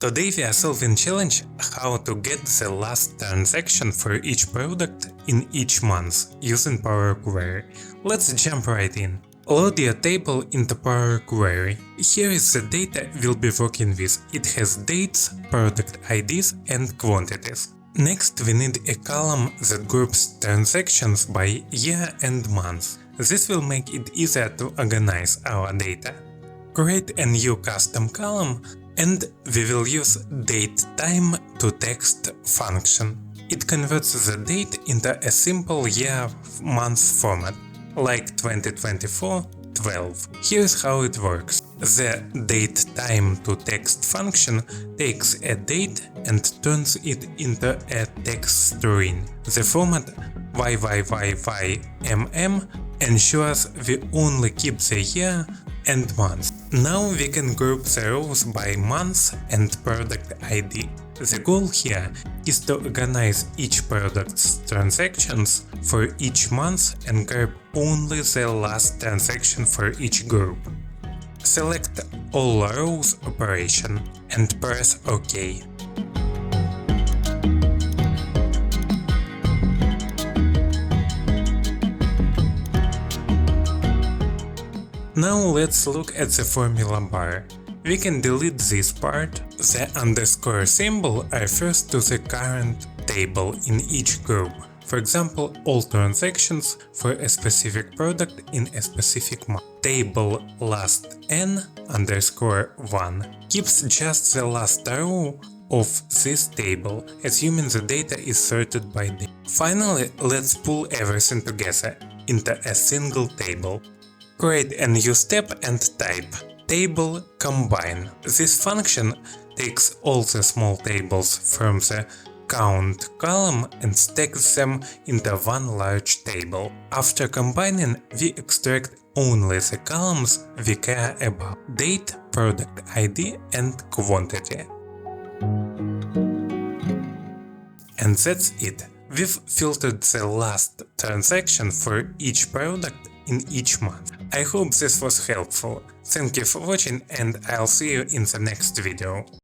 Today we are solving challenge how to get the last transaction for each product in each month using Power Query. Let's jump right in. Load your table into Power Query. Here is the data we'll be working with. It has dates, product IDs and quantities. Next we need a column that groups transactions by year and month. This will make it easier to organize our data. Create a new custom column and we will use DateTime.ToText function. It converts the date into a simple year-month format, like 2024-12. Here's how it works. The DateTime.ToText function takes a date and turns it into a text string. The format YYYYMM ensures we only keep the year and month. Now we can group the rows by month and product ID. The goal here is to organize each product's transactions for each month and group only the last transaction for each group. Select All Rows operation and press OK. Now let's look at the formula bar. We can delete this part. The underscore symbol refers to the current table in each group. For example, all transactions for a specific product in a specific month. Table.LastN underscore 1 keeps just the last row of this table, assuming the data is sorted by date. Finally, let's pull everything together into a single table. Create a new step and type Table Combine. This function takes all the small tables from the count column and stacks them into one large table. After combining, we extract only the columns we care about: date, product ID and quantity. And that's it. We've filtered the last transaction for each product in each month. I hope this was helpful. Thank you for watching and I'll see you in the next video.